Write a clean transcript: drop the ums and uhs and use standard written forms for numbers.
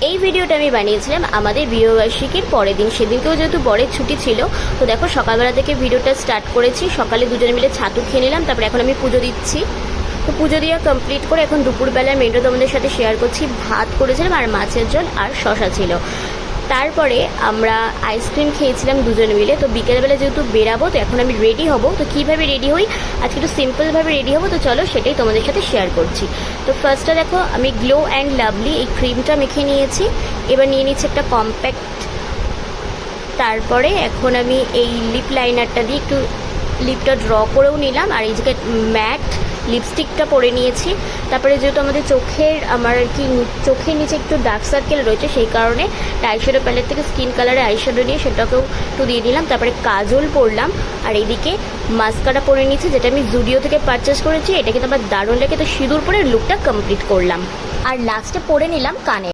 এই ভিডিওটা আমি বানিয়েছিলাম আমাদের বিবাহবার্ষিকীর পরের দিন। সেদিনকেও যেহেতু বরের ছুটি ছিল, তো দেখো সকালবেলা থেকে ভিডিওটা স্টার্ট করেছি। সকালে দুজনে মিলে ছাতু খেয়ে নিলাম, তারপরে এখন আমি পুজো দিচ্ছি। তো পুজো দেওয়া কমপ্লিট করে এখন দুপুরবেলার মেনুটা তোমাদের সাথে শেয়ার করছি। ভাত করেছিলাম আর মাছের ঝোল আর শশা ছিল। তারপরে আমরা আইসক্রিম খেয়েছিলাম দুজনে মিলে। তো বিকেলবেলা যেহেতু বেরাবো, তো এখন আমি রেডি হব। তো কীভাবে রেডি হই আজকে, একটু সিম্পলভাবে রেডি হবো। তো চলো সেটাই তোমাদের সাথে শেয়ার করছি। তো ফার্স্টে দেখো আমি গ্লো অ্যান্ড লাভলি এই ক্রিমটা মেখে নিয়েছি। এবার নিয়ে নিচ্ছি একটা কম্প্যাক্ট। তারপরে এখন আমি এই লিপ লাইনারটা দিয়ে একটু লিপটা ড্র করেও নিলাম, আর এই যে ম্যাট লিপস্টিকটা পরে নিয়েছি। তারপরে যেহেতু আমাদের আমার আর কি চোখের নিচে একটু ডার্ক সার্কেল রয়েছে, সেই কারণে আইশ্যাডো প্যালেট থেকে স্কিন কালারে আইশ্যাডো নিয়ে সেটাকেও একটু দিয়ে দিলাম। তারপরে কাজল পরলাম, আর এইদিকে মাস্কারা পরে নিয়েছি, যেটা আমি জুডিও থেকে পারচেস করেছি। এটা কিন্তু আমার দারুণ লাগে। তো সিঁদুর পরে লুকটা কমপ্লিট করলাম, আর লাস্টে পরে নিলাম কানে।